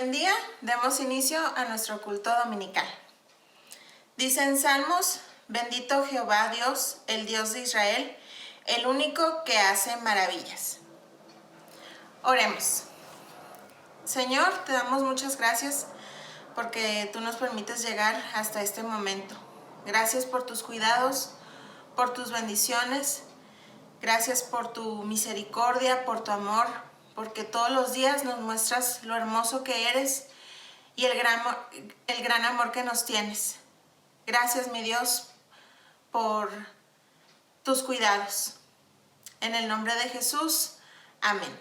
Buen día, demos inicio a nuestro culto dominical. Dice en Salmos: bendito Jehová Dios, el Dios de Israel, el único que hace maravillas. Oremos. Señor, te damos muchas gracias porque tú nos permites llegar hasta este momento. Gracias por tus cuidados, por tus bendiciones. Gracias por tu misericordia, por tu amor, porque todos los días nos muestras lo hermoso que eres y el gran amor que nos tienes. Gracias, mi Dios, por tus cuidados. En el nombre de Jesús, amén.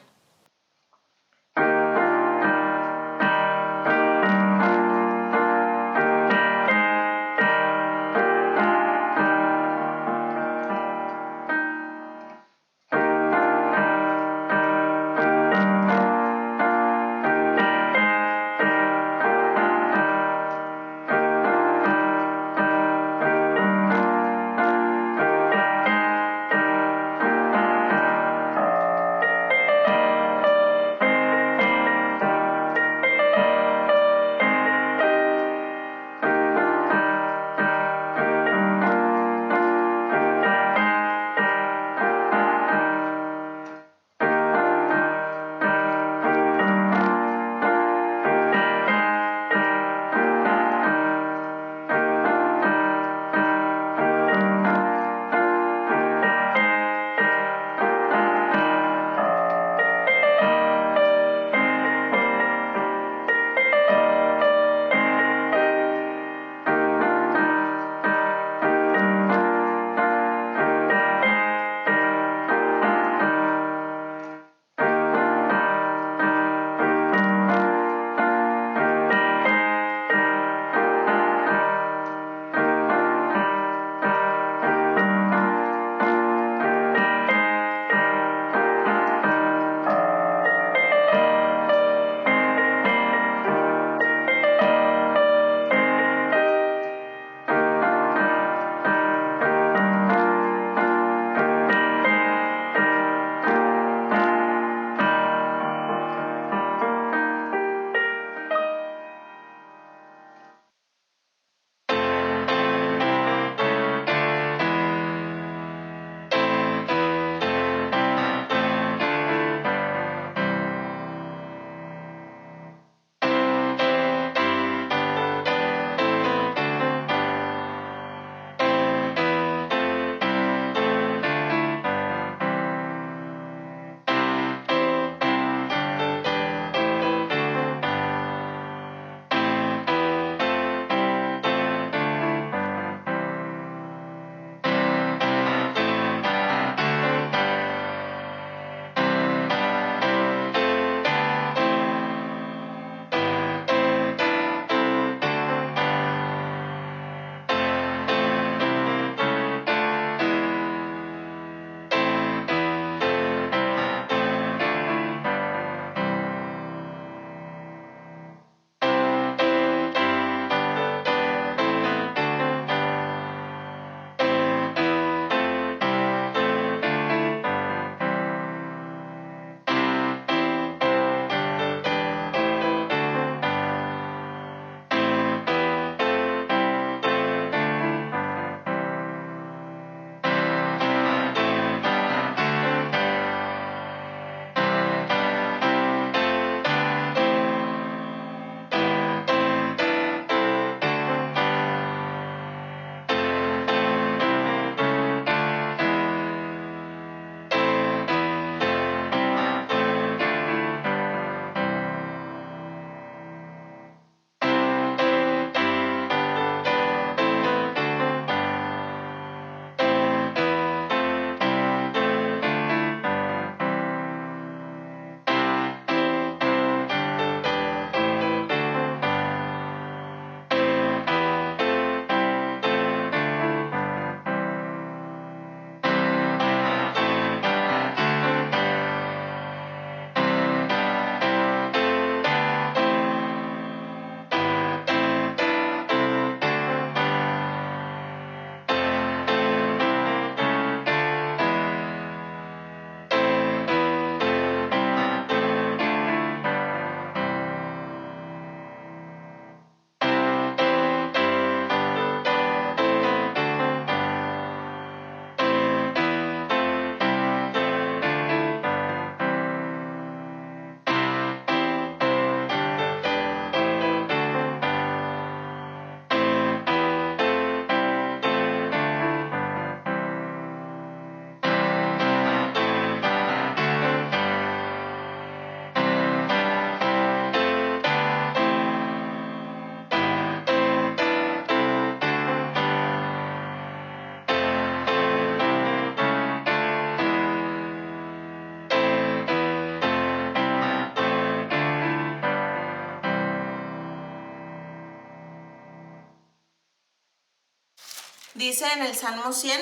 Dice en el Salmo 100,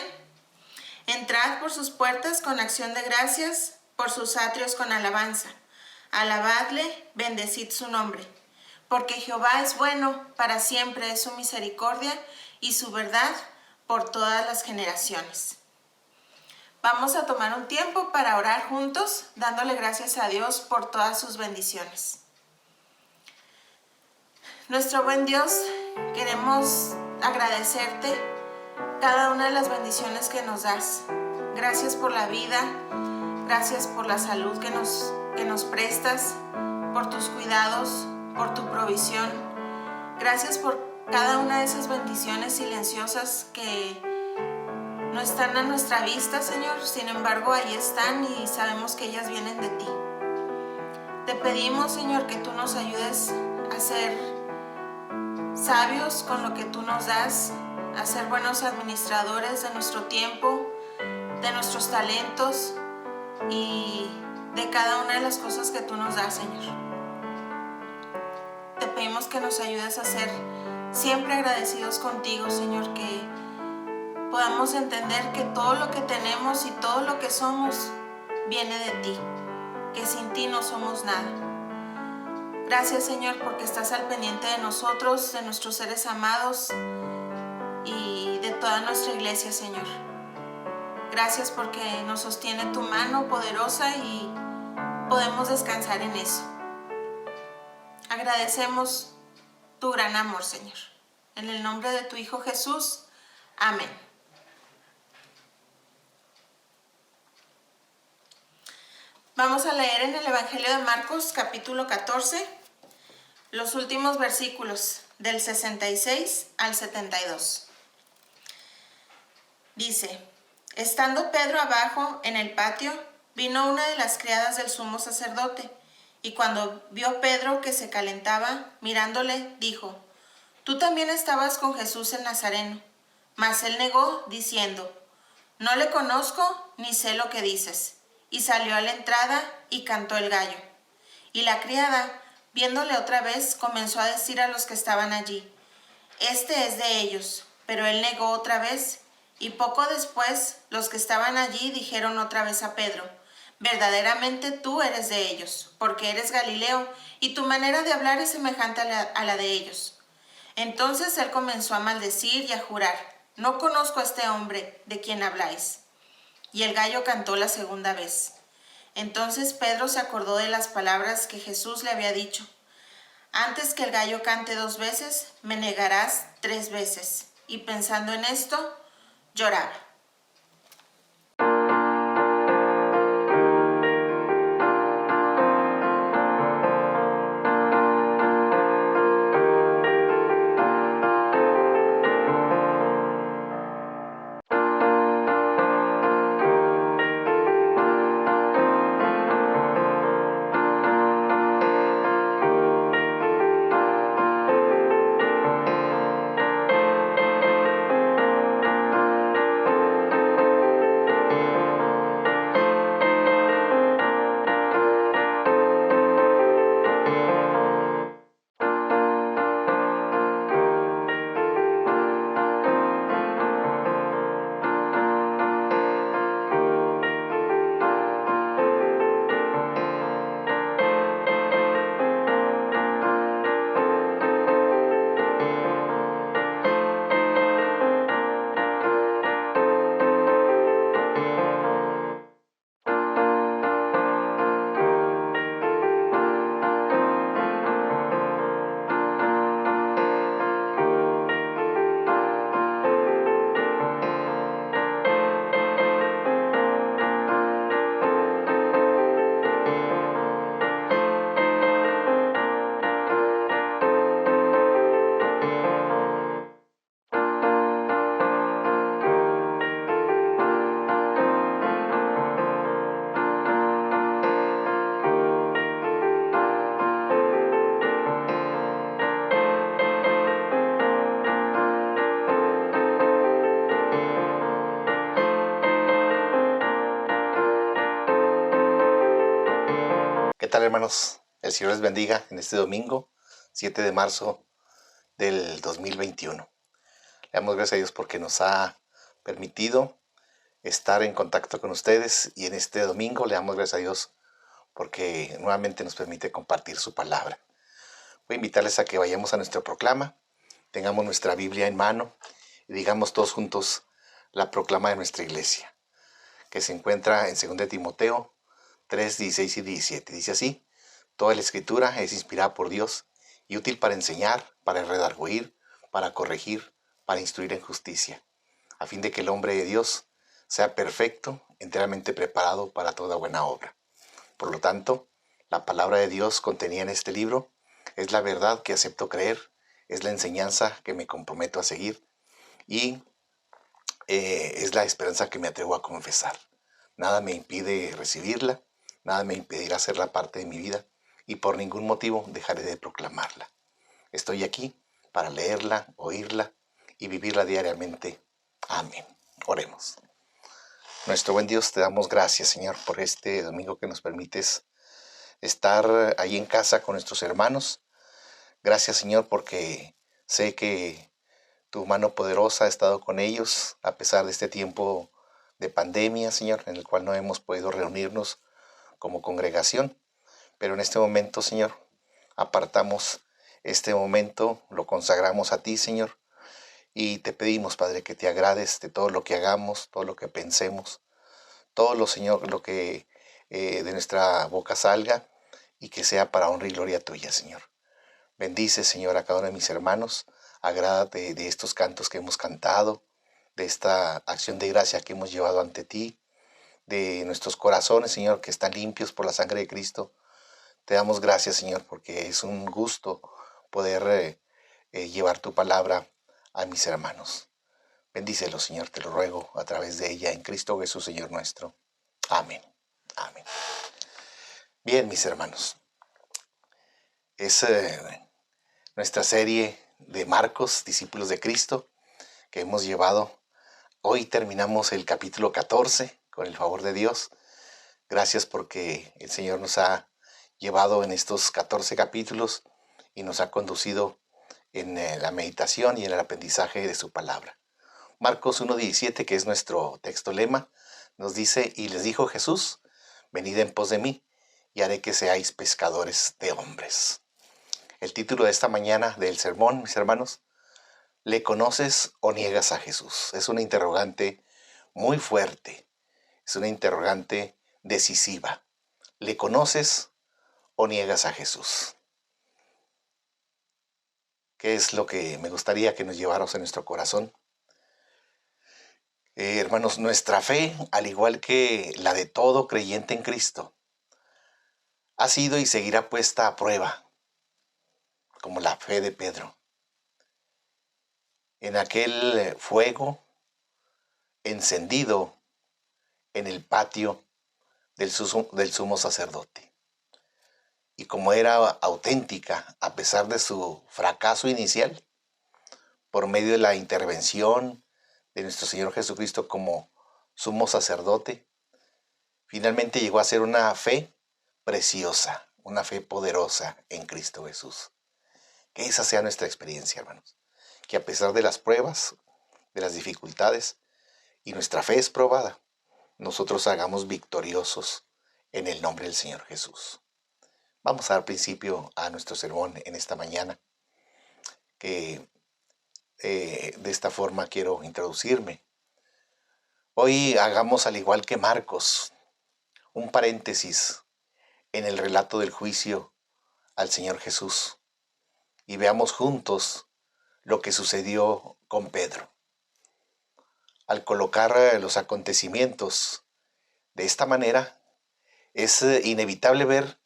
entrad por sus puertas con acción de gracias, por sus atrios con alabanza. Alabadle, bendecid su nombre. Porque Jehová es bueno, para siempre es su misericordia y su verdad por todas las generaciones. Vamos a tomar un tiempo para orar juntos, dándole gracias a Dios por todas sus bendiciones. Nuestro buen Dios, queremos agradecerte cada una de las bendiciones que nos das. Gracias por la vida, gracias por la salud que nos prestas, por tus cuidados, por tu provisión. Gracias por cada una de esas bendiciones silenciosas que no están a nuestra vista, Señor. Sin embargo, ahí están y sabemos que ellas vienen de ti. Te pedimos, Señor, que tú nos ayudes a ser sabios con lo que tú nos das, a ser buenos administradores de nuestro tiempo, de nuestros talentos y de cada una de las cosas que tú nos das, Señor. Te pedimos que nos ayudes a ser siempre agradecidos contigo, Señor, que podamos entender que todo lo que tenemos y todo lo que somos viene de ti, que sin ti no somos nada. Gracias, Señor, porque estás al pendiente de nosotros, de nuestros seres amados y de toda nuestra iglesia, Señor. Gracias porque nos sostiene tu mano poderosa y podemos descansar en eso. Agradecemos tu gran amor, Señor. En el nombre de tu Hijo Jesús. Amén. Vamos a leer en el Evangelio de Marcos, capítulo 14, los últimos versículos del 66 al 72. Dice: estando Pedro abajo en el patio, vino una de las criadas del sumo sacerdote, y cuando vio Pedro que se calentaba, mirándole, dijo: tú también estabas con Jesús el Nazareno. Mas él negó, diciendo: no le conozco, ni sé lo que dices. Y salió a la entrada y cantó el gallo. Y la criada, viéndole otra vez, comenzó a decir a los que estaban allí: este es de ellos. Pero él negó otra vez. Y poco después, los que estaban allí dijeron otra vez a Pedro: verdaderamente tú eres de ellos, porque eres Galileo, y tu manera de hablar es semejante a la de ellos. Entonces él comenzó a maldecir y a jurar: no conozco a este hombre de quien habláis. Y el gallo cantó la segunda vez. Entonces Pedro se acordó de las palabras que Jesús le había dicho: antes que el gallo cante 2 veces, me negarás 3 veces. Y pensando en esto, lloraba. ¿Qué tal, hermanos? El Señor les bendiga en este domingo, 7 de marzo del 2021. Le damos gracias a Dios porque nos ha permitido estar en contacto con ustedes, y en este domingo le damos gracias a Dios porque nuevamente nos permite compartir su palabra. Voy a invitarles a que vayamos a nuestro proclama, tengamos nuestra Biblia en mano y digamos todos juntos la proclama de nuestra iglesia, que se encuentra en 2 Timoteo 3, 16 y 17. Dice así: toda la escritura es inspirada por Dios y útil para enseñar, para redarguir, para corregir, para instruir en justicia, a fin de que el hombre de Dios sea perfecto, enteramente preparado para toda buena obra. Por lo tanto, la palabra de Dios contenida en este libro es la verdad que acepto creer, es la enseñanza que me comprometo a seguir y es la esperanza que me atrevo a confesar. Nada me impide recibirla, nada me impedirá hacerla parte de mi vida y por ningún motivo dejaré de proclamarla. Estoy aquí para leerla, oírla y vivirla diariamente. Amén. Oremos. Nuestro buen Dios, te damos gracias, Señor, por este domingo que nos permites estar ahí en casa con nuestros hermanos. Gracias, Señor, porque sé que tu mano poderosa ha estado con ellos a pesar de este tiempo de pandemia, Señor, en el cual no hemos podido reunirnos como congregación. Pero en este momento, Señor, apartamos este momento, lo consagramos a ti, Señor, y te pedimos, Padre, que te agrades de todo lo que hagamos, todo lo que pensemos, todo lo, Señor, lo que de nuestra boca salga, y que sea para honra y gloria tuya, Señor. Bendice, Señor, a cada uno de mis hermanos. Agrádate de estos cantos que hemos cantado, de esta acción de gracia que hemos llevado ante ti, de nuestros corazones, Señor, que están limpios por la sangre de Cristo. Te damos gracias, Señor, porque es un gusto poder llevar tu palabra a mis hermanos. Bendícelo, Señor, te lo ruego a través de ella, en Cristo Jesús, Señor nuestro. Amén. Amén. Bien, mis hermanos, es nuestra serie de Marcos, discípulos de Cristo, que hemos llevado. Hoy terminamos el capítulo 14, con el favor de Dios. Gracias porque el Señor nos ha llevado en estos 14 capítulos y nos ha conducido en la meditación y en el aprendizaje de su palabra. Marcos 1:17, que es nuestro texto lema, nos dice: y les dijo Jesús, venid en pos de mí, y haré que seáis pescadores de hombres. El título de esta mañana del sermón, mis hermanos: ¿le conoces o niegas a Jesús? Es una interrogante muy fuerte, es una interrogante decisiva. ¿Le conoces o niegas a Jesús? ¿Qué es lo que me gustaría que nos lleváramos en nuestro corazón? Hermanos, nuestra fe, al igual que la de todo creyente en Cristo, ha sido y seguirá puesta a prueba, como la fe de Pedro, en aquel fuego encendido en el patio del sumo sacerdote. Y como era auténtica, a pesar de su fracaso inicial, por medio de la intervención de nuestro Señor Jesucristo como sumo sacerdote, finalmente llegó a ser una fe preciosa, una fe poderosa en Cristo Jesús. Que esa sea nuestra experiencia, hermanos. Que a pesar de las pruebas, de las dificultades, y nuestra fe es probada, nosotros hagamos victoriosos en el nombre del Señor Jesús. Vamos a dar principio a nuestro sermón en esta mañana, que de esta forma quiero introducirme. Hoy hagamos, al igual que Marcos, un paréntesis en el relato del juicio al Señor Jesús y veamos juntos lo que sucedió con Pedro. Al colocar los acontecimientos de esta manera, es inevitable ver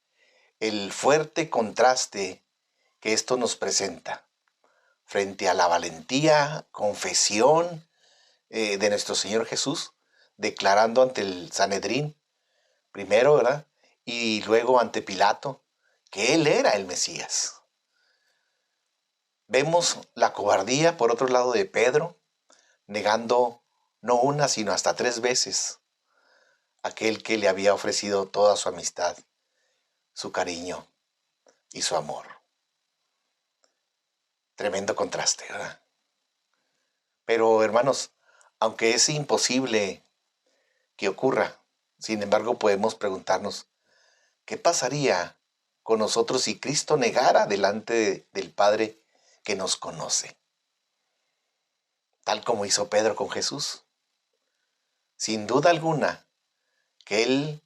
el fuerte contraste que esto nos presenta frente a la valentía, confesión de nuestro Señor Jesús, declarando ante el Sanedrín, primero, ¿verdad?, y luego ante Pilato, que él era el Mesías. Vemos la cobardía, por otro lado, de Pedro, negando no una, sino hasta 3 veces aquel que le había ofrecido toda su amistad, su cariño y su amor. Tremendo contraste, ¿verdad? Pero hermanos, aunque es imposible que ocurra, sin embargo podemos preguntarnos, ¿qué pasaría con nosotros si Cristo negara delante del Padre que nos conoce? Tal como hizo Pedro con Jesús. Sin duda alguna, que Él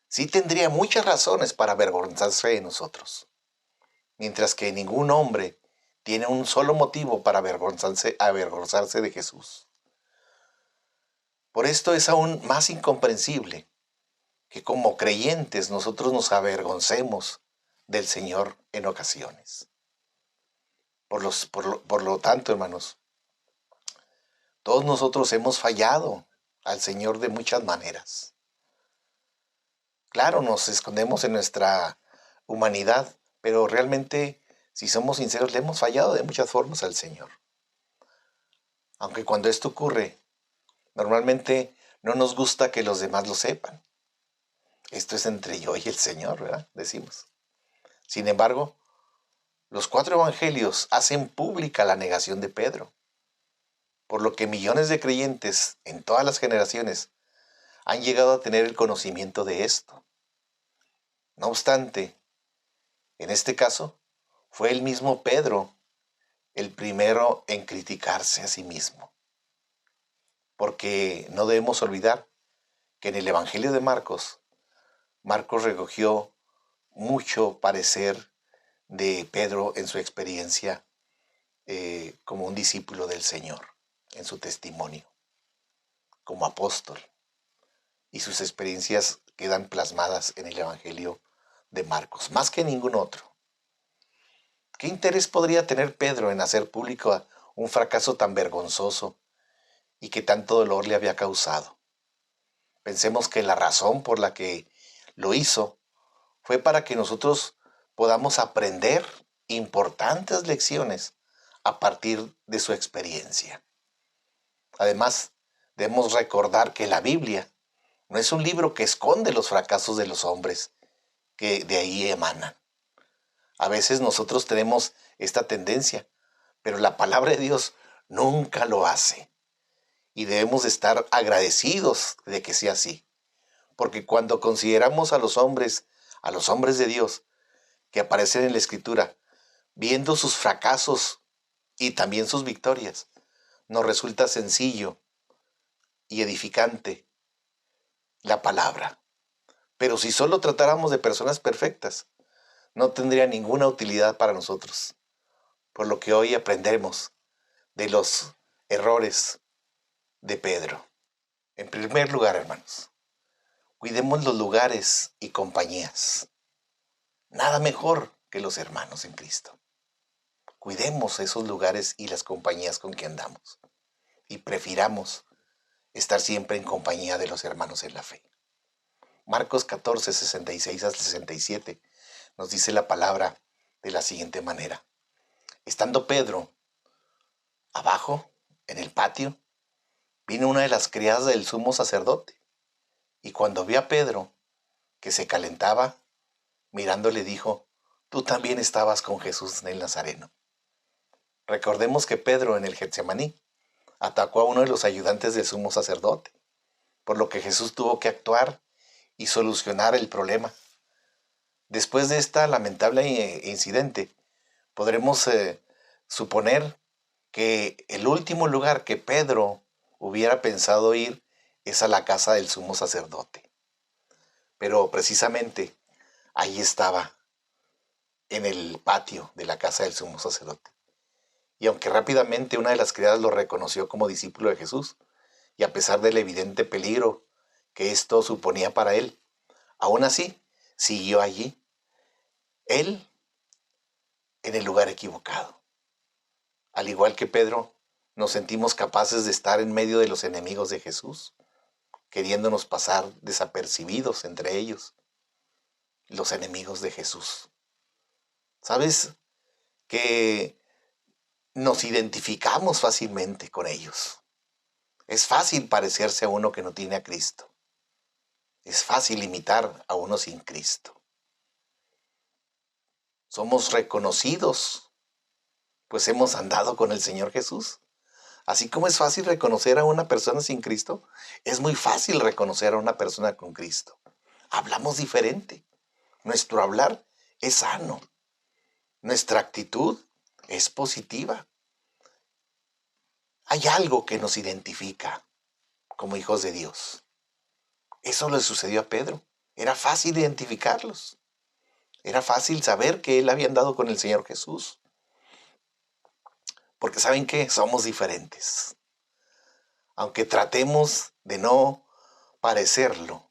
sí tendría muchas razones para avergonzarse de nosotros, mientras que ningún hombre tiene un solo motivo para avergonzarse de Jesús. Por esto es aún más incomprensible que como creyentes nosotros nos avergoncemos del Señor en ocasiones. Por lo tanto, hermanos, todos nosotros hemos fallado al Señor de muchas maneras. Claro, nos escondemos en nuestra humanidad, pero realmente, si somos sinceros, le hemos fallado de muchas formas al Señor. Aunque cuando esto ocurre, normalmente no nos gusta que los demás lo sepan. Esto es entre yo y el Señor, ¿verdad? Decimos. Sin embargo, los 4 evangelios hacen pública la negación de Pedro, por lo que millones de creyentes en todas las generaciones han llegado a tener el conocimiento de esto. No obstante, en este caso, fue el mismo Pedro el primero en criticarse a sí mismo. Porque no debemos olvidar que en el Evangelio de Marcos, Marcos recogió mucho parecer de Pedro en su experiencia como un discípulo del Señor, en su testimonio, como apóstol. Y sus experiencias quedan plasmadas en el Evangelio de Marcos, más que ningún otro. ¿Qué interés podría tener Pedro en hacer público un fracaso tan vergonzoso y que tanto dolor le había causado? Pensemos que la razón por la que lo hizo fue para que nosotros podamos aprender importantes lecciones a partir de su experiencia. Además, debemos recordar que la Biblia no es un libro que esconde los fracasos de los hombres que de ahí emanan. A veces nosotros tenemos esta tendencia, pero la palabra de Dios nunca lo hace. Y debemos estar agradecidos de que sea así. Porque cuando consideramos a los hombres de Dios que aparecen en la Escritura, viendo sus fracasos y también sus victorias, nos resulta sencillo y edificante la palabra. Pero si solo tratáramos de personas perfectas, no tendría ninguna utilidad para nosotros. Por lo que hoy aprendemos de los errores de Pedro. En primer lugar, hermanos, cuidemos los lugares y compañías. Nada mejor que los hermanos en Cristo. Cuidemos esos lugares y las compañías con que andamos. Y prefiramos estar siempre en compañía de los hermanos en la fe. Marcos 14, 66 al 67 nos dice la palabra de la siguiente manera. Estando Pedro abajo, en el patio, vino una de las criadas del sumo sacerdote, y cuando vio a Pedro, que se calentaba, mirándole dijo, tú también estabas con Jesús el Nazareno. Recordemos que Pedro en el Getsemaní atacó a uno de los ayudantes del sumo sacerdote, por lo que Jesús tuvo que actuar y solucionar el problema. Después de esta lamentable incidente, podremos suponer que el último lugar que Pedro hubiera pensado ir es a la casa del sumo sacerdote. Pero precisamente ahí estaba, en el patio de la casa del sumo sacerdote. Y aunque rápidamente una de las criadas lo reconoció como discípulo de Jesús, y a pesar del evidente peligro que esto suponía para él, aún así siguió allí, él en el lugar equivocado. Al igual que Pedro, nos sentimos capaces de estar en medio de los enemigos de Jesús, queriéndonos pasar desapercibidos entre ellos, los enemigos de Jesús. ¿Sabes? Que nos identificamos fácilmente con ellos. Es fácil parecerse a uno que no tiene a Cristo. Es fácil imitar a uno sin Cristo. Somos reconocidos, pues hemos andado con el Señor Jesús. Así como es fácil reconocer a una persona sin Cristo, es muy fácil reconocer a una persona con Cristo. Hablamos diferente. Nuestro hablar es sano. Nuestra actitud es positiva. Hay algo que nos identifica como hijos de Dios. Eso le sucedió a Pedro. Era fácil identificarlos. Era fácil saber que él había andado con el Señor Jesús. Porque ¿saben qué? Somos diferentes. Aunque tratemos de no parecerlo,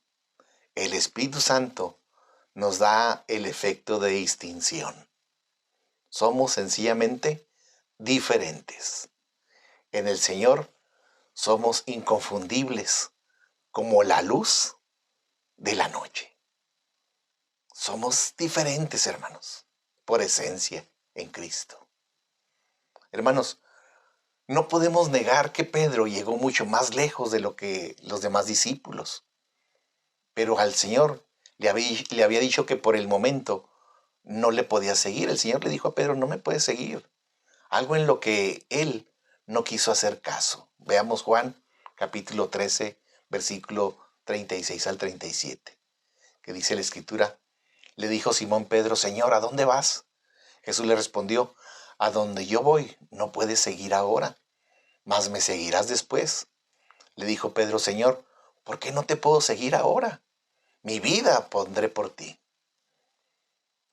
el Espíritu Santo nos da el efecto de distinción. Somos sencillamente diferentes. En el Señor somos inconfundibles como la luz de la noche. Somos diferentes, hermanos, por esencia en Cristo. Hermanos, no podemos negar que Pedro llegó mucho más lejos de lo que los demás discípulos. Pero al Señor le había dicho que por el momento no le podía seguir. El Señor le dijo a Pedro, no me puedes seguir. Algo en lo que él no quiso hacer caso. Veamos Juan capítulo 13, versículo 36 al 37, que dice la Escritura, le dijo Simón Pedro, Señor, ¿a dónde vas? Jesús le respondió, a donde yo voy no puedes seguir ahora, mas me seguirás después. Le dijo Pedro, Señor, ¿por qué no te puedo seguir ahora? Mi vida pondré por ti.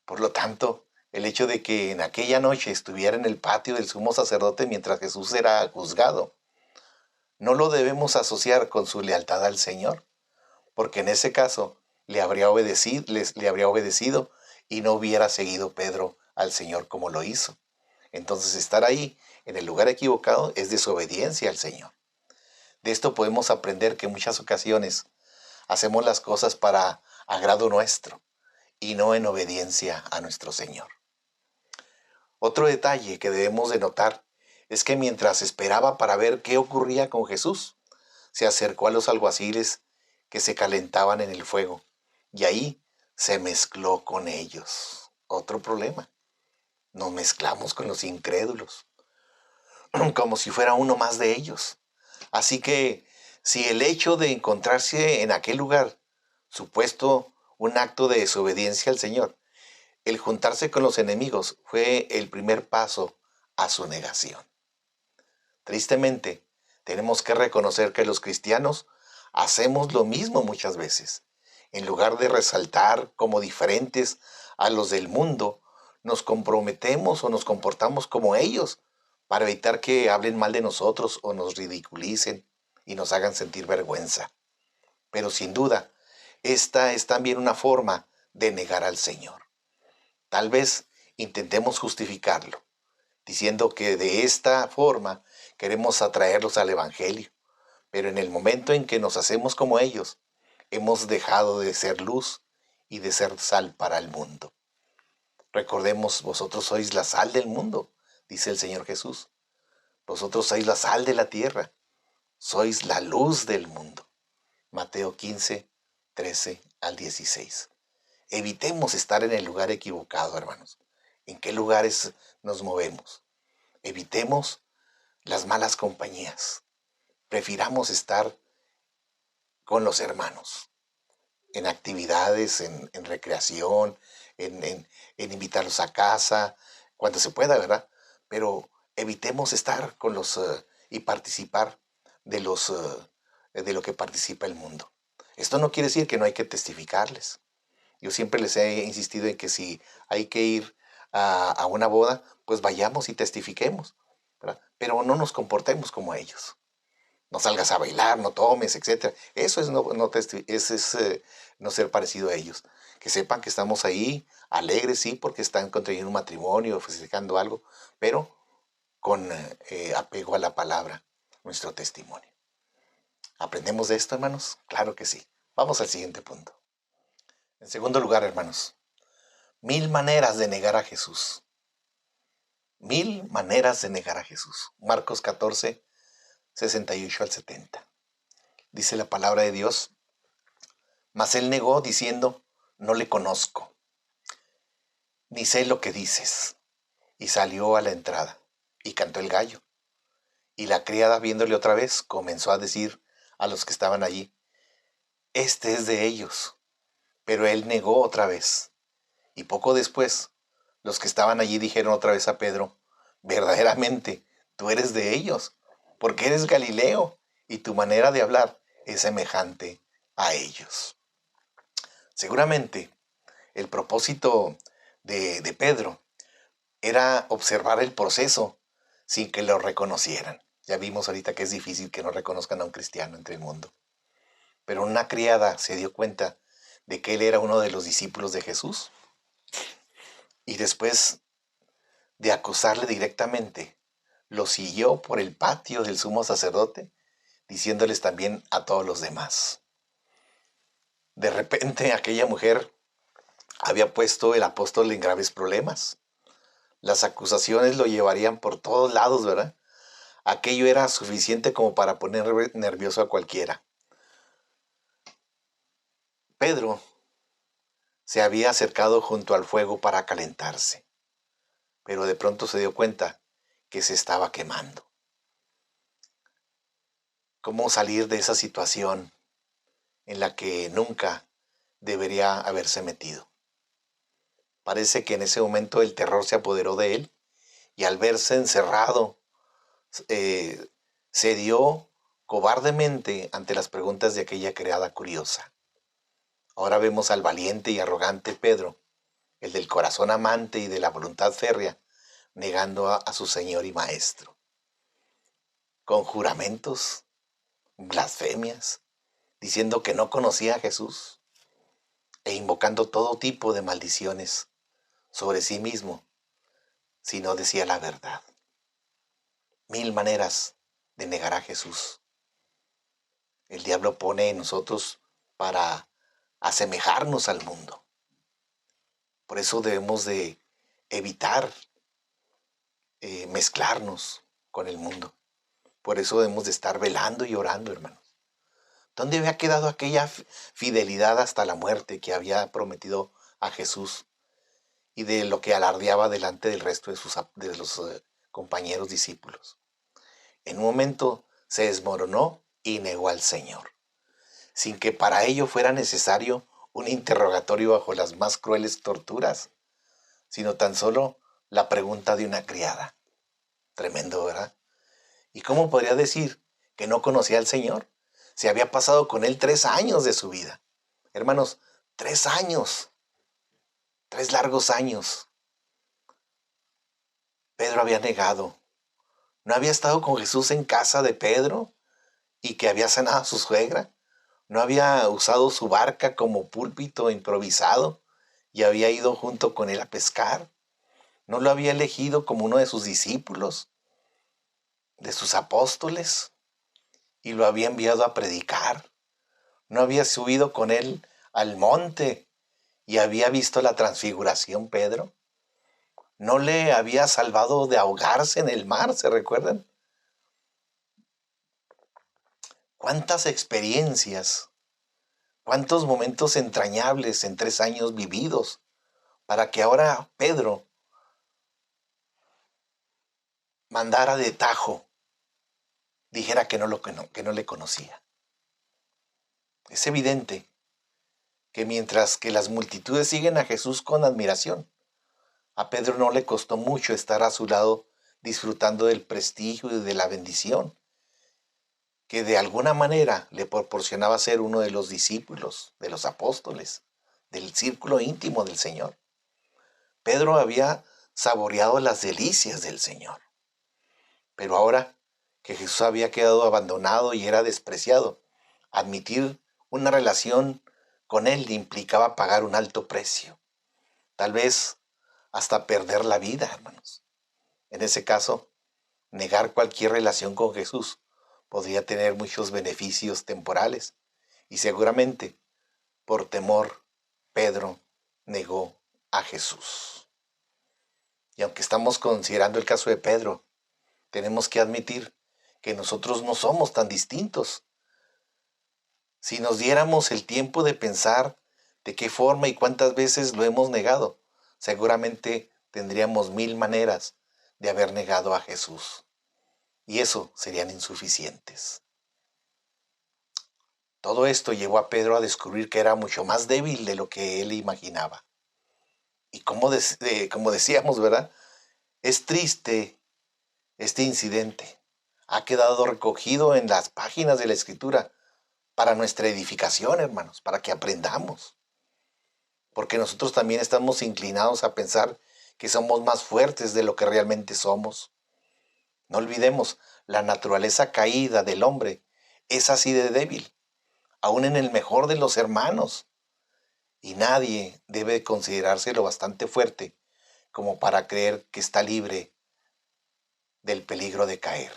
Por lo tanto, el hecho de que en aquella noche estuviera en el patio del sumo sacerdote mientras Jesús era juzgado, no lo debemos asociar con su lealtad al Señor, porque en ese caso le habría obedecido y no hubiera seguido Pedro al Señor como lo hizo. Entonces estar ahí en el lugar equivocado es desobediencia al Señor. De esto podemos aprender que en muchas ocasiones hacemos las cosas para agrado nuestro y no en obediencia a nuestro Señor. Otro detalle que debemos de notar es que mientras esperaba para ver qué ocurría con Jesús, se acercó a los alguaciles que se calentaban en el fuego y ahí se mezcló con ellos. Otro problema, nos mezclamos con los incrédulos, como si fuera uno más de ellos. Así que si el hecho de encontrarse en aquel lugar, supuesto un acto de desobediencia al Señor, el juntarse con los enemigos fue el primer paso a su negación. Tristemente, tenemos que reconocer que los cristianos hacemos lo mismo muchas veces. En lugar de resaltar como diferentes a los del mundo, nos comprometemos o nos comportamos como ellos para evitar que hablen mal de nosotros o nos ridiculicen y nos hagan sentir vergüenza. Pero sin duda, esta es también una forma de negar al Señor. Tal vez intentemos justificarlo, diciendo que de esta forma queremos atraerlos al Evangelio, pero en el momento en que nos hacemos como ellos, hemos dejado de ser luz y de ser sal para el mundo. Recordemos, vosotros sois la sal del mundo, dice el Señor Jesús. Vosotros sois la sal de la tierra, sois la luz del mundo. Mateo 15, 13 al 16. Evitemos estar en el lugar equivocado, hermanos. ¿En qué lugares nos movemos? Evitemos las malas compañías. Prefiramos estar con los hermanos, en actividades, en recreación, en invitarlos a casa, cuando se pueda, ¿verdad? Pero evitemos estar con los y participar de de lo que participa el mundo. Esto no quiere decir que no hay que testificarles. Yo siempre les he insistido en que si hay que ir a una boda, pues vayamos y testifiquemos, ¿verdad? Pero no nos comportemos como ellos. No salgas a bailar, no tomes, etc. Eso es no ser parecido a ellos. Que sepan que estamos ahí, alegres, sí, porque están contrayendo un matrimonio, festejando algo, pero con apego a la palabra, nuestro testimonio. ¿Aprendemos de esto, hermanos? Claro que sí. Vamos al siguiente punto. En segundo lugar, hermanos, 1000 maneras de negar a Jesús. 1000 maneras de negar a Jesús. Marcos 14, 68 al 70. Dice la palabra de Dios, mas él negó diciendo, no le conozco, ni sé lo que dices. Y salió a la entrada y cantó el gallo. Y la criada, viéndole otra vez, comenzó a decir a los que estaban allí: este es de ellos. Pero él negó otra vez. Y poco después, los que estaban allí dijeron otra vez a Pedro: verdaderamente, tú eres de ellos, porque eres Galileo, y tu manera de hablar es semejante a ellos. Seguramente, el propósito de Pedro era observar el proceso sin que lo reconocieran. Ya vimos ahorita que es difícil que no reconozcan a un cristiano entre el mundo. Pero una criada se dio cuenta de que él era uno de los discípulos de Jesús. Y después de acusarle directamente, lo siguió por el patio del sumo sacerdote, diciéndoles también a todos los demás. De repente aquella mujer había puesto el apóstol en graves problemas. Las acusaciones lo llevarían por todos lados, ¿verdad? Aquello era suficiente como para poner nervioso a cualquiera. Pedro se había acercado junto al fuego para calentarse, pero de pronto se dio cuenta que se estaba quemando. ¿Cómo salir de esa situación en la que nunca debería haberse metido? Parece que en ese momento el terror se apoderó de él y al verse encerrado, cedió cobardemente ante las preguntas de aquella criada curiosa. Ahora vemos al valiente y arrogante Pedro, el del corazón amante y de la voluntad férrea, negando a su Señor y Maestro. Con juramentos, blasfemias, diciendo que no conocía a Jesús e invocando todo tipo de maldiciones sobre sí mismo si no decía la verdad. 1000 maneras de negar a Jesús. El diablo pone en nosotros para asemejarnos al mundo. Por eso debemos de evitar mezclarnos con el mundo. Por eso debemos de estar velando y orando, hermanos. ¿Dónde había quedado aquella fidelidad hasta la muerte que había prometido a Jesús y de lo que alardeaba delante del resto de los compañeros discípulos? En un momento se desmoronó y negó al Señor, sin que para ello fuera necesario un interrogatorio bajo las más crueles torturas, sino tan solo la pregunta de una criada. Tremendo, ¿verdad? ¿Y cómo podría decir que no conocía al Señor? Se había pasado con él 3 años de su vida. Hermanos, 3 años. 3 largos años. Pedro había negado. ¿No había estado con Jesús en casa de Pedro y que había sanado a su suegra? ¿No había usado su barca como púlpito improvisado y había ido junto con él a pescar? ¿No lo había elegido como uno de sus discípulos, de sus apóstoles, y lo había enviado a predicar? ¿No había subido con él al monte y había visto la transfiguración Pedro? ¿No le había salvado de ahogarse en el mar, se recuerdan? ¿Cuántas experiencias, cuántos momentos entrañables en 3 años vividos para que ahora Pedro mandara de tajo, dijera que no le conocía? Es evidente que mientras que las multitudes siguen a Jesús con admiración, a Pedro no le costó mucho estar a su lado disfrutando del prestigio y de la bendición que de alguna manera le proporcionaba ser uno de los discípulos, de los apóstoles, del círculo íntimo del Señor. Pedro había saboreado las delicias del Señor, pero ahora que Jesús había quedado abandonado y era despreciado, admitir una relación con él implicaba pagar un alto precio, tal vez hasta perder la vida, hermanos. En ese caso, negar cualquier relación con Jesús podría tener muchos beneficios temporales y seguramente por temor Pedro negó a Jesús. Y aunque estamos considerando el caso de Pedro, tenemos que admitir que nosotros no somos tan distintos. Si nos diéramos el tiempo de pensar de qué forma y cuántas veces lo hemos negado, seguramente tendríamos 1000 maneras de haber negado a Jesús. y eso serían insuficientes. Todo esto llevó a Pedro a descubrir que era mucho más débil de lo que él imaginaba. Y como decíamos, ¿verdad? Es triste este incidente. Ha quedado recogido en las páginas de la Escritura para nuestra edificación, hermanos, para que aprendamos. Porque nosotros también estamos inclinados a pensar que somos más fuertes de lo que realmente somos. No olvidemos, la naturaleza caída del hombre es así de débil, aún en el mejor de los hermanos. Y nadie debe considerarse lo bastante fuerte como para creer que está libre del peligro de caer.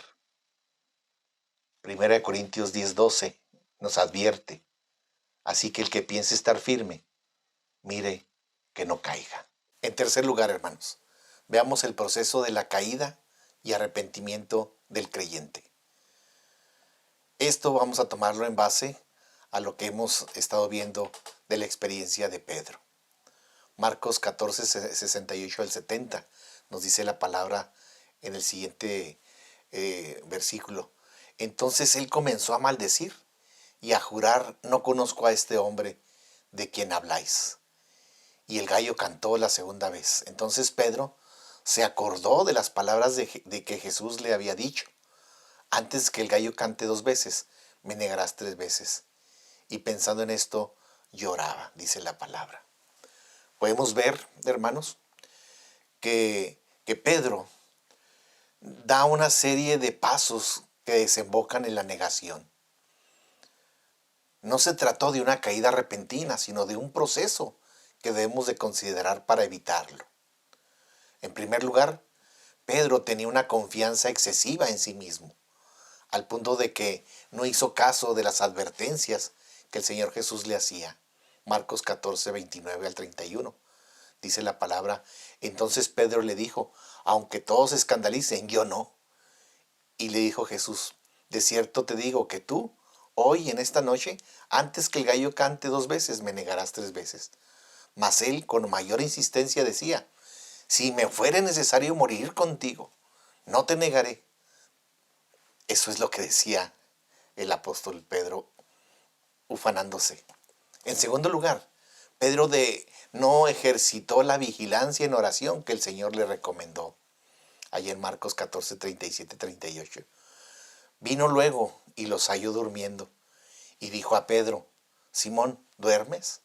1 Corintios 10:12 nos advierte, así que el que piense estar firme, mire que no caiga. En tercer lugar, hermanos, veamos el proceso de la caída y arrepentimiento del creyente. Esto vamos a tomarlo en base a lo que hemos estado viendo de la experiencia de Pedro. Marcos 14, 68 al 70 nos dice la palabra en el siguiente versículo. Entonces él comenzó a maldecir y a jurar, no conozco a este hombre de quien habláis. Y el gallo cantó la segunda vez. Entonces Pedro se acordó de las palabras de que Jesús le había dicho. Antes que el gallo cante 2 veces, me negarás 3 veces. Y pensando en esto, lloraba, dice la palabra. Podemos ver, hermanos, que Pedro da una serie de pasos que desembocan en la negación. No se trató de una caída repentina, sino de un proceso que debemos de considerar para evitarlo. En primer lugar, Pedro tenía una confianza excesiva en sí mismo, al punto de que no hizo caso de las advertencias que el Señor Jesús le hacía. Marcos 14, 29 al 31. Dice la palabra, entonces Pedro le dijo, aunque todos se escandalicen, yo no. Y le dijo Jesús, de cierto te digo que tú, hoy en esta noche, antes que el gallo cante 2 veces, me negarás 3 veces. Mas él con mayor insistencia decía, si me fuere necesario morir contigo, no te negaré. Eso es lo que decía el apóstol Pedro, ufanándose. En segundo lugar, Pedro no ejercitó la vigilancia en oración que el Señor le recomendó. Allí en Marcos 14, 37, 38. Vino luego y los halló durmiendo. Y dijo a Pedro, Simón, ¿duermes?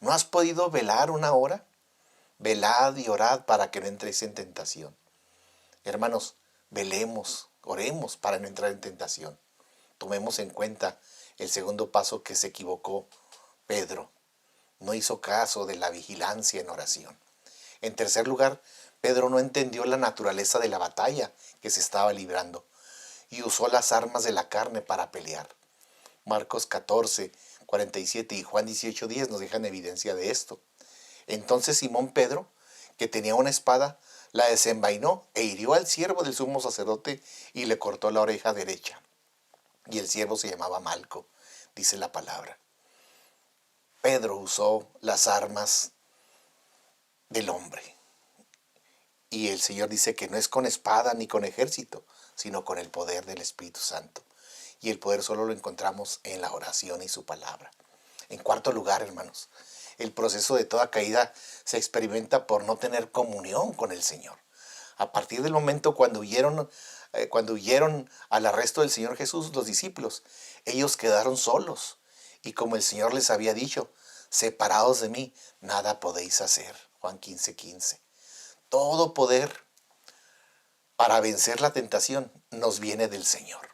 ¿No has podido velar 1 hora? Velad y orad para que no entréis en tentación. Hermanos, velemos, oremos para no entrar en tentación. Tomemos en cuenta el segundo paso que se equivocó Pedro. No hizo caso de la vigilancia en oración. En tercer lugar, Pedro no entendió la naturaleza de la batalla que se estaba librando y usó las armas de la carne para pelear. Marcos 14, 47 y Juan 18, 10 nos dejan evidencia de esto. Entonces Simón Pedro, que tenía una espada, la desenvainó e hirió al siervo del sumo sacerdote y le cortó la oreja derecha. Y el siervo se llamaba Malco, dice la palabra. Pedro usó las armas del hombre. Y el Señor dice que no es con espada ni con ejército, sino con el poder del Espíritu Santo. Y el poder solo lo encontramos en la oración y su palabra. En cuarto lugar, hermanos, el proceso de toda caída se experimenta por no tener comunión con el Señor. A partir del momento cuando huyeron al arresto del Señor Jesús, los discípulos, ellos quedaron solos. Y como el Señor les había dicho, separados de mí, nada podéis hacer. Juan 15, 15. Todo poder para vencer la tentación nos viene del Señor.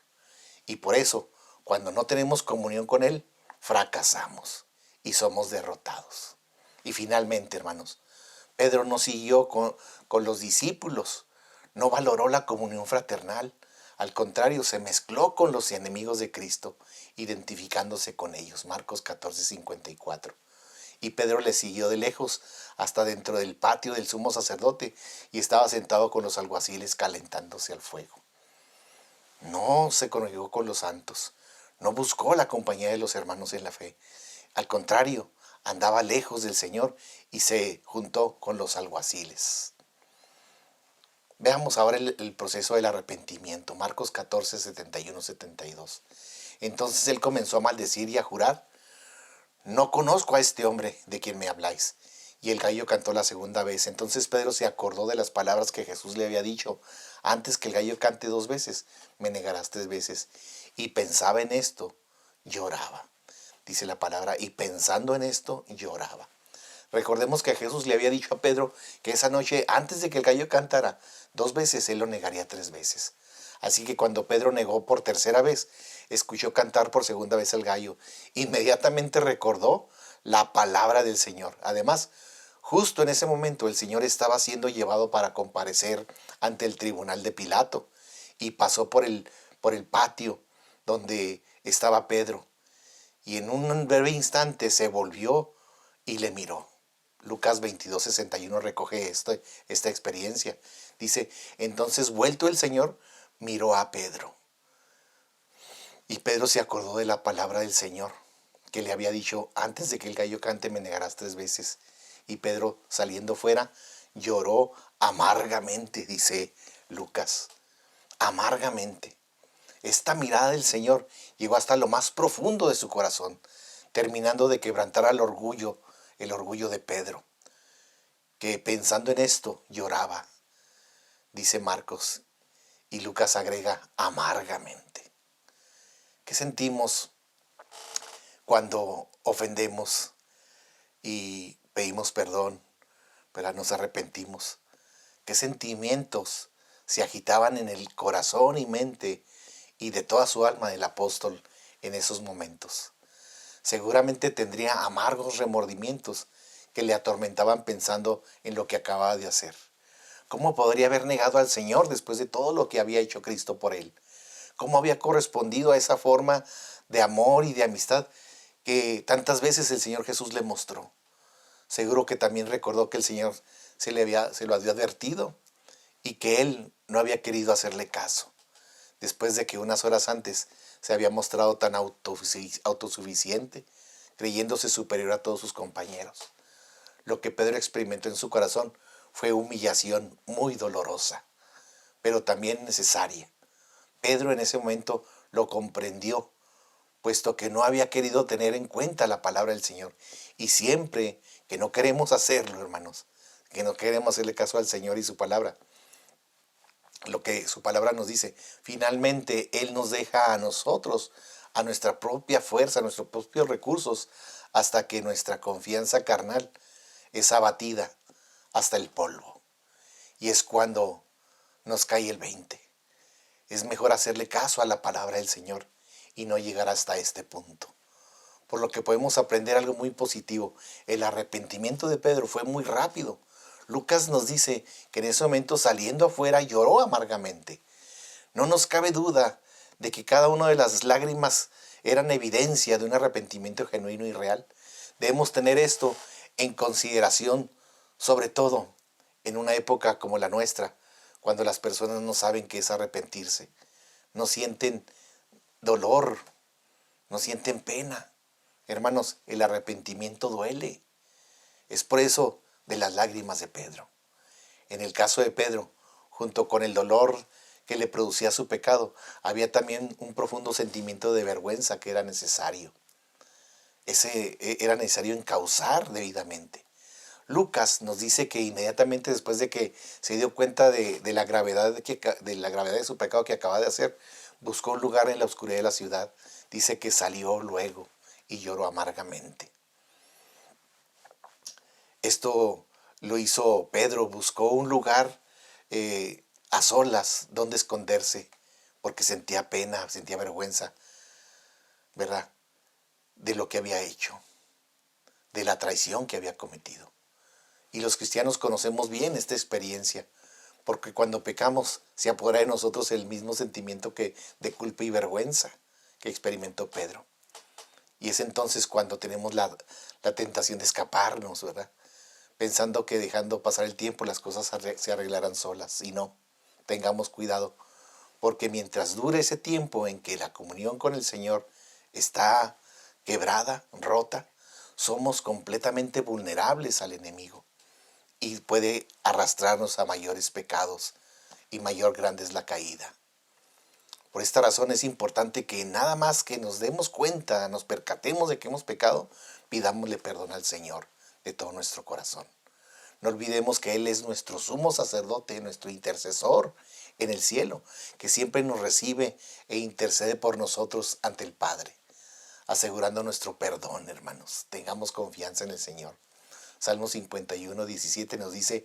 Y por eso, cuando no tenemos comunión con Él, fracasamos y somos derrotados. Y finalmente, hermanos, Pedro no siguió con los discípulos, no valoró la comunión fraternal. Al contrario, se mezcló con los enemigos de Cristo, identificándose con ellos. Marcos 14, 54. Y Pedro le siguió de lejos hasta dentro del patio del sumo sacerdote y estaba sentado con los alguaciles calentándose al fuego. No se congregó con los santos, no buscó la compañía de los hermanos en la fe. Al contrario, andaba lejos del Señor y se juntó con los alguaciles. Veamos ahora el proceso del arrepentimiento. Marcos 14, 71, 72. Entonces él comenzó a maldecir y a jurar: no conozco a este hombre de quien me habláis. Y el gallo cantó la segunda vez. Entonces Pedro se acordó de las palabras que Jesús le había dicho: antes que el gallo cante 2 veces, me negarás 3 veces. Y pensaba en esto, lloraba. Dice la palabra, y pensando en esto, lloraba. Recordemos que Jesús le había dicho a Pedro que esa noche, antes de que el gallo cantara 2 veces, él lo negaría 3 veces. Así que cuando Pedro negó por tercera vez, escuchó cantar por segunda vez el gallo. Inmediatamente recordó la palabra del Señor. Además, justo en ese momento el Señor estaba siendo llevado para comparecer ante el tribunal de Pilato y pasó por el patio donde estaba Pedro. Y en un breve instante se volvió y le miró. Lucas 22, 61 recoge esta experiencia. Dice, entonces vuelto el Señor, miró a Pedro. Y Pedro se acordó de la palabra del Señor, que le había dicho, antes de que el gallo cante me negarás 3 veces. Y Pedro, saliendo fuera, lloró amargamente, dice Lucas, amargamente. Esta mirada del Señor llegó hasta lo más profundo de su corazón, terminando de quebrantar el orgullo de Pedro, que pensando en esto lloraba, dice Marcos, y Lucas agrega amargamente. ¿Qué sentimos cuando ofendemos y pedimos perdón, pero nos arrepentimos? ¿Qué sentimientos se agitaban en el corazón y mente y de toda su alma del apóstol en esos momentos? Seguramente tendría amargos remordimientos que le atormentaban pensando en lo que acababa de hacer. ¿Cómo podría haber negado al Señor después de todo lo que había hecho Cristo por él? ¿Cómo había correspondido a esa forma de amor y de amistad que tantas veces el Señor Jesús le mostró? Seguro que también recordó que el Señor se lo había advertido y que él no había querido hacerle caso, después de que unas horas antes se había mostrado tan autosuficiente, creyéndose superior a todos sus compañeros. Lo que Pedro experimentó en su corazón fue humillación muy dolorosa, pero también necesaria. Pedro en ese momento lo comprendió, puesto que no había querido tener en cuenta la palabra del Señor. Y siempre que no queremos hacerlo, hermanos, que no queremos hacerle caso al Señor y su palabra, lo que su palabra nos dice, finalmente Él nos deja a nosotros, a nuestra propia fuerza, a nuestros propios recursos, hasta que nuestra confianza carnal es abatida hasta el polvo. Y es cuando nos cae el 20. Es mejor hacerle caso a la palabra del Señor y no llegar hasta este punto. Por lo que podemos aprender algo muy positivo. El arrepentimiento de Pedro fue muy rápido. Lucas nos dice que en ese momento, saliendo afuera, lloró amargamente. No nos cabe duda de que cada una de las lágrimas eran evidencia de un arrepentimiento genuino y real. Debemos tener esto en consideración, sobre todo en una época como la nuestra, cuando las personas no saben qué es arrepentirse, no sienten dolor, no sienten pena. Hermanos, el arrepentimiento duele. Es por eso de las lágrimas de Pedro. En el caso de Pedro, junto con el dolor que le producía su pecado, había también un profundo sentimiento de vergüenza que era necesario. Era necesario encauzar debidamente. Lucas nos dice que inmediatamente después de que se dio cuenta de la gravedad de su pecado que acaba de hacer, buscó un lugar en la oscuridad de la ciudad. Dice que salió luego y lloró amargamente. Esto lo hizo Pedro, buscó un lugar a solas donde esconderse, porque sentía pena, sentía vergüenza, ¿verdad? De lo que había hecho, de la traición que había cometido. Y los cristianos conocemos bien esta experiencia, porque cuando pecamos se apodera de nosotros el mismo sentimiento de culpa y vergüenza que experimentó Pedro. Y es entonces cuando tenemos la tentación de escaparnos, ¿verdad? Pensando que dejando pasar el tiempo las cosas se arreglarán solas. Y no, tengamos cuidado, porque mientras dure ese tiempo en que la comunión con el Señor está quebrada, rota, somos completamente vulnerables al enemigo y puede arrastrarnos a mayores pecados y mayor grande es la caída. Por esta razón es importante que nada más que nos demos cuenta, nos percatemos de que hemos pecado, pidámosle perdón al Señor de todo nuestro corazón. No olvidemos que Él es nuestro sumo sacerdote, nuestro intercesor en el cielo, que siempre nos recibe e intercede por nosotros ante el Padre, asegurando nuestro perdón, hermanos. Tengamos confianza en el Señor. Salmo 51, 17 nos dice: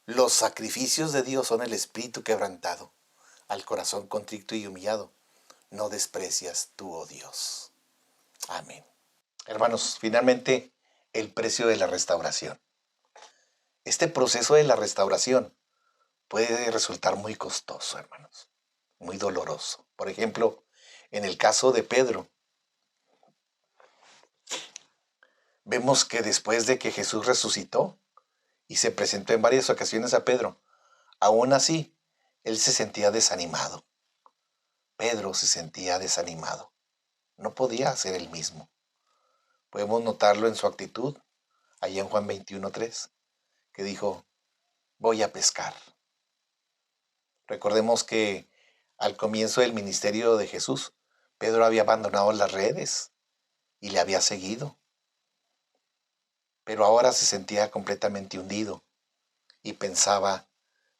los sacrificios de Dios son el espíritu quebrantado, al corazón contrito y humillado no desprecias tú, oh Dios. Amén. Hermanos, finalmente, el precio de la restauración. Este proceso de la restauración puede resultar muy costoso, hermanos, muy doloroso. Por ejemplo, en el caso de Pedro, vemos que después de que Jesús resucitó y se presentó en varias ocasiones a Pedro, aún así, él se sentía desanimado. Pedro se sentía desanimado. No podía ser el mismo. Podemos notarlo en su actitud, allá en Juan 21:3, que dijo: voy a pescar. Recordemos que al comienzo del ministerio de Jesús, Pedro había abandonado las redes y le había seguido. Pero ahora se sentía completamente hundido y pensaba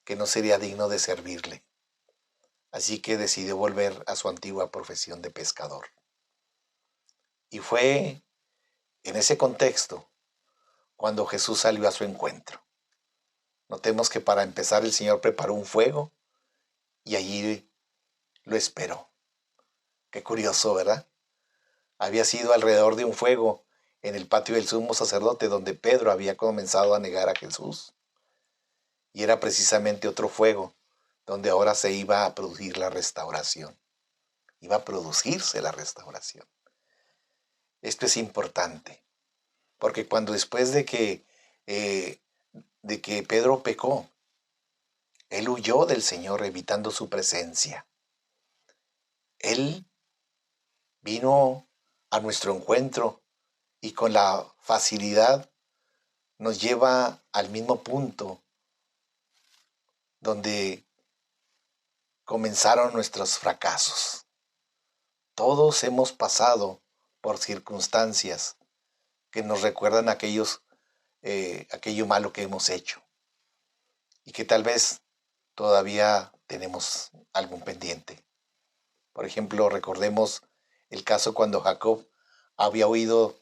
que no sería digno de servirle. Así que decidió volver a su antigua profesión de pescador. Y fue en ese contexto cuando Jesús salió a su encuentro. Notemos que para empezar el Señor preparó un fuego y allí lo esperó. Qué curioso, ¿verdad? Había sido alrededor de un fuego en el patio del sumo sacerdote donde Pedro había comenzado a negar a Jesús. Y era precisamente otro fuego donde ahora se iba a producir la restauración. Iba a producirse la restauración. Esto es importante, porque cuando después de que Pedro pecó, él huyó del Señor evitando su presencia. Él vino a nuestro encuentro y con la facilidad nos lleva al mismo punto donde comenzaron nuestros fracasos. Todos hemos pasado por circunstancias que nos recuerdan aquello malo que hemos hecho y que tal vez todavía tenemos algún pendiente. Por ejemplo, recordemos el caso cuando Jacob había huido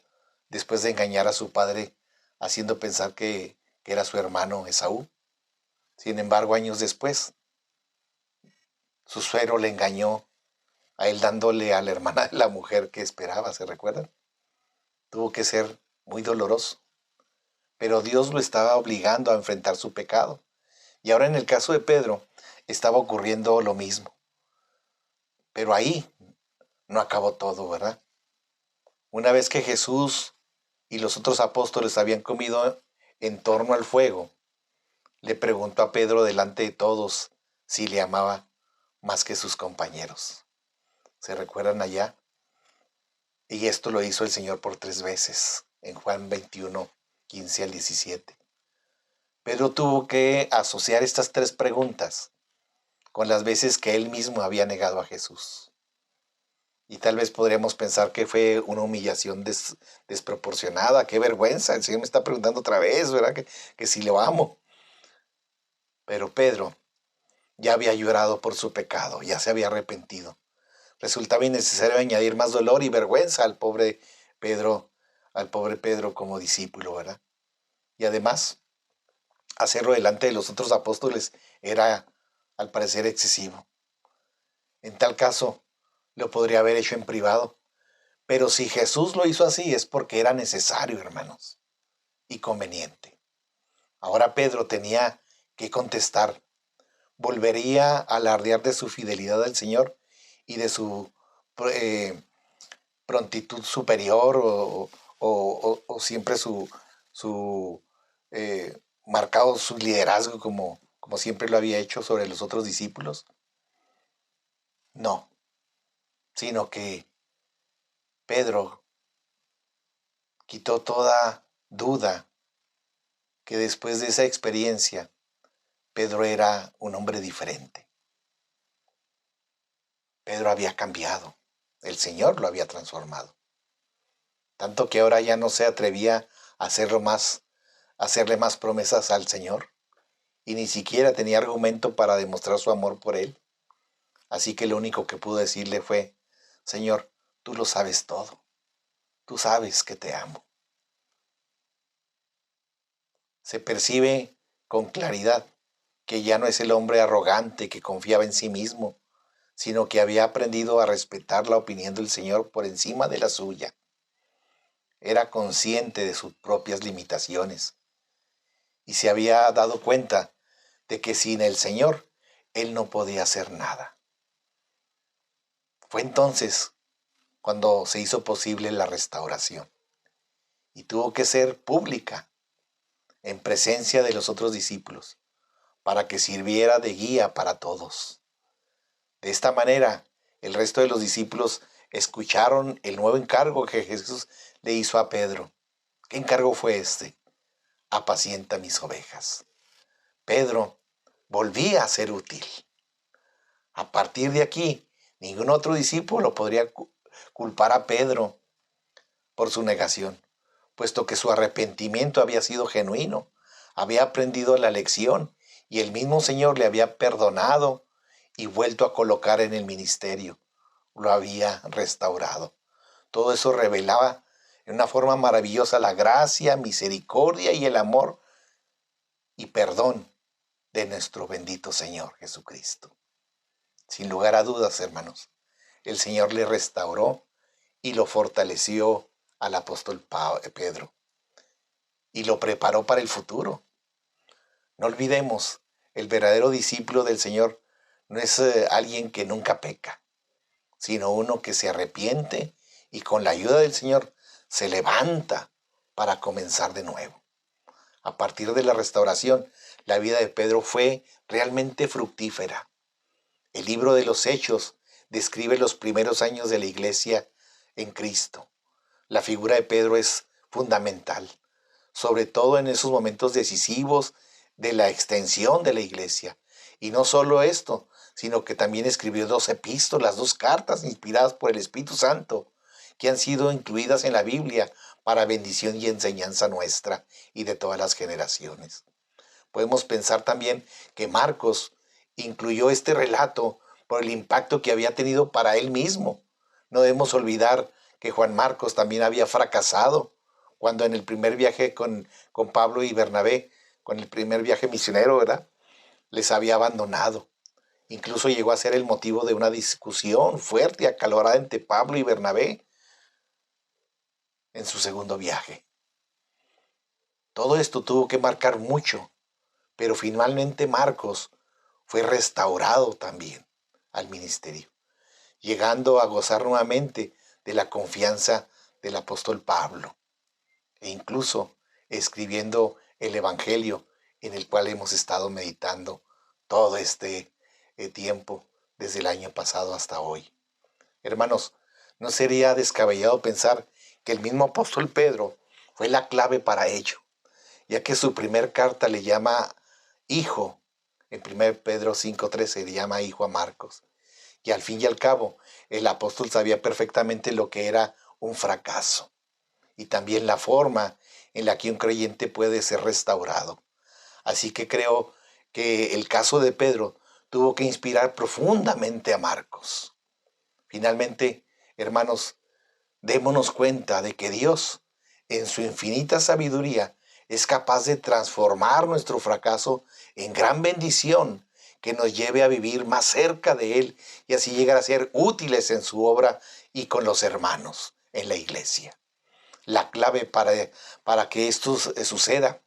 después de engañar a su padre, haciendo pensar que era su hermano Esaú. Sin embargo, años después, su suegro le engañó a él dándole a la hermana de la mujer que esperaba, ¿se recuerdan? Tuvo que ser muy doloroso. Pero Dios lo estaba obligando a enfrentar su pecado. Y ahora en el caso de Pedro, estaba ocurriendo lo mismo. Pero ahí no acabó todo, ¿verdad? Una vez que Jesús y los otros apóstoles habían comido en torno al fuego, le preguntó a Pedro delante de todos si le amaba más que sus compañeros. ¿Se recuerdan allá? Y esto lo hizo el Señor por 3 veces, en Juan 21, 15 al 17. Pedro tuvo que asociar estas 3 preguntas con las veces que él mismo había negado a Jesús. Y tal vez podríamos pensar que fue una humillación desproporcionada. ¡Qué vergüenza! El Señor me está preguntando otra vez, ¿verdad? Que si lo amo. Pero Pedro ya había llorado por su pecado, ya se había arrepentido. Resultaba innecesario añadir más dolor y vergüenza al pobre Pedro como discípulo, ¿verdad? Y además, hacerlo delante de los otros apóstoles era, al parecer, excesivo. En tal caso, lo podría haber hecho en privado. Pero si Jesús lo hizo así es porque era necesario, hermanos, y conveniente. Ahora Pedro tenía que contestar. Volvería a alardear de su fidelidad al Señor y de su prontitud superior o siempre marcado su liderazgo como siempre lo había hecho sobre los otros discípulos. No, sino que Pedro quitó toda duda que después de esa experiencia Pedro era un hombre diferente. Pedro había cambiado. El Señor lo había transformado. Tanto que ahora ya no se atrevía a hacerle más promesas al Señor. Y ni siquiera tenía argumento para demostrar su amor por Él. Así que lo único que pudo decirle fue: Señor, tú lo sabes todo. Tú sabes que te amo. Se percibe con claridad que ya no es el hombre arrogante que confiaba en sí mismo, sino que había aprendido a respetar la opinión del Señor por encima de la suya. Era consciente de sus propias limitaciones y se había dado cuenta de que sin el Señor él no podía hacer nada. Fue entonces cuando se hizo posible la restauración y tuvo que ser pública, en presencia de los otros discípulos, para que sirviera de guía para todos. De esta manera, el resto de los discípulos escucharon el nuevo encargo que Jesús le hizo a Pedro. ¿Qué encargo fue este? Apacienta mis ovejas. Pedro volvía a ser útil. A partir de aquí, ningún otro discípulo podría culpar a Pedro por su negación, puesto que su arrepentimiento había sido genuino, había aprendido la lección y el mismo Señor le había perdonado y vuelto a colocar en el ministerio. Lo había restaurado. Todo eso revelaba en una forma maravillosa la gracia, misericordia y el amor y perdón de nuestro bendito Señor Jesucristo. Sin lugar a dudas, hermanos, el Señor le restauró y lo fortaleció al apóstol Pedro y lo preparó para el futuro. No olvidemos, el verdadero discípulo del Señor no es alguien que nunca peca, sino uno que se arrepiente y con la ayuda del Señor se levanta para comenzar de nuevo. A partir de la restauración, la vida de Pedro fue realmente fructífera. El libro de los Hechos describe los primeros años de la iglesia en Cristo. La figura de Pedro es fundamental, sobre todo en esos momentos decisivos de la extensión de la iglesia. Y no solo esto, sino que también escribió 2 epístolas, 2 cartas inspiradas por el Espíritu Santo, que han sido incluidas en la Biblia para bendición y enseñanza nuestra y de todas las generaciones. Podemos pensar también que Marcos incluyó este relato por el impacto que había tenido para él mismo. No debemos olvidar que Juan Marcos también había fracasado cuando en el primer viaje con Pablo y Bernabé, con el primer viaje misionero, ¿verdad?, les había abandonado. Incluso llegó a ser el motivo de una discusión fuerte y acalorada entre Pablo y Bernabé en su segundo viaje. Todo esto tuvo que marcar mucho, pero finalmente Marcos fue restaurado también al ministerio, llegando a gozar nuevamente de la confianza del apóstol Pablo e incluso escribiendo el Evangelio en el cual hemos estado meditando todo este tiempo, desde el año pasado hasta hoy. Hermanos, ¿no sería descabellado pensar que el mismo apóstol Pedro fue la clave para ello, ya que su primer carta le llama hijo? En 1 Pedro 5:13 le llama hijo a Marcos. Y al fin y al cabo, el apóstol sabía perfectamente lo que era un fracaso y también la forma en la que un creyente puede ser restaurado. Así que creo que el caso de Pedro tuvo que inspirar profundamente a Marcos. Finalmente, hermanos, démonos cuenta de que Dios, en su infinita sabiduría, es capaz de transformar nuestro fracaso en gran bendición que nos lleve a vivir más cerca de Él y así llegar a ser útiles en su obra y con los hermanos en la iglesia. La clave para que esto suceda,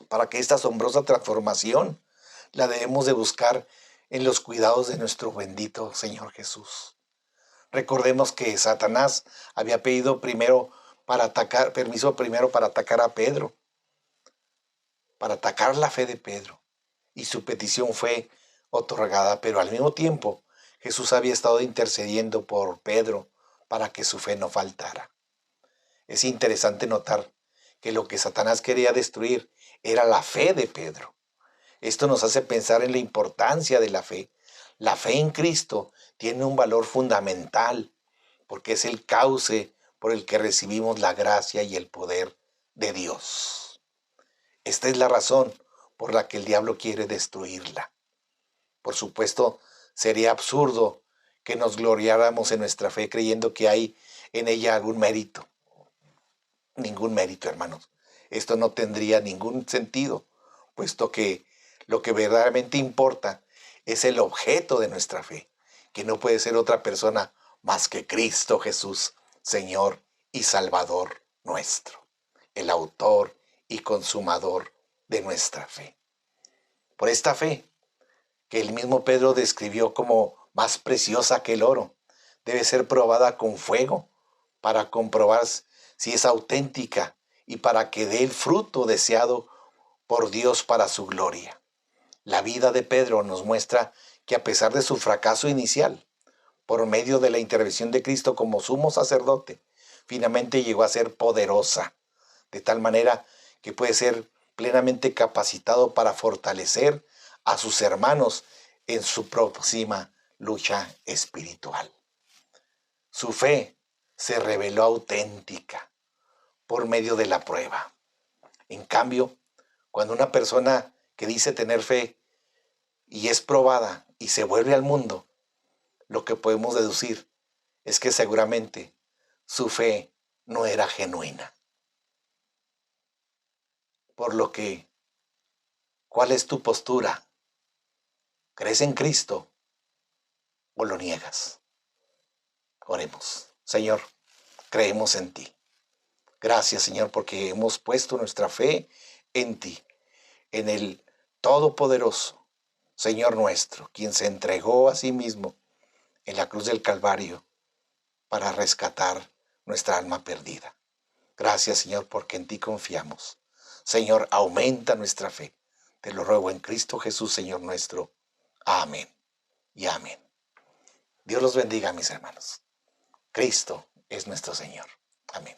para que esta asombrosa transformación la debemos de buscar en los cuidados de nuestro bendito Señor Jesús. Recordemos que Satanás había pedido permiso para atacar a Pedro, para atacar la fe de Pedro. Y su petición fue otorgada, pero al mismo tiempo Jesús había estado intercediendo por Pedro para que su fe no faltara. Es interesante notar que lo que Satanás quería destruir era la fe de Pedro. Esto nos hace pensar en la importancia de la fe. La fe en Cristo tiene un valor fundamental porque es el cauce por el que recibimos la gracia y el poder de Dios. Esta es la razón por la que el diablo quiere destruirla. Por supuesto, sería absurdo que nos gloriáramos en nuestra fe creyendo que hay en ella algún mérito. Ningún mérito, hermanos. Esto no tendría ningún sentido, puesto que lo que verdaderamente importa es el objeto de nuestra fe, que no puede ser otra persona más que Cristo Jesús, Señor y Salvador nuestro, el autor y consumador de nuestra fe. Por esta fe, que el mismo Pedro describió como más preciosa que el oro, debe ser probada con fuego para comprobar si es auténtica y para que dé el fruto deseado por Dios para su gloria. La vida de Pedro nos muestra que a pesar de su fracaso inicial, por medio de la intervención de Cristo como sumo sacerdote, finalmente llegó a ser poderosa, de tal manera que puede ser plenamente capacitado para fortalecer a sus hermanos en su próxima lucha espiritual. Su fe se reveló auténtica por medio de la prueba. En cambio, cuando una persona que dice tener fe y es probada y se vuelve al mundo, lo que podemos deducir es que seguramente su fe no era genuina. Por lo que, ¿cuál es tu postura? ¿Crees en Cristo o lo niegas? Oremos. Señor, creemos en ti. Gracias, Señor, porque hemos puesto nuestra fe en ti, en el Todopoderoso, Señor nuestro, quien se entregó a sí mismo en la cruz del Calvario para rescatar nuestra alma perdida. Gracias, Señor, porque en ti confiamos. Señor, aumenta nuestra fe. Te lo ruego en Cristo Jesús, Señor nuestro. Amén y amén. Dios los bendiga, mis hermanos. Cristo es nuestro Señor. Amén.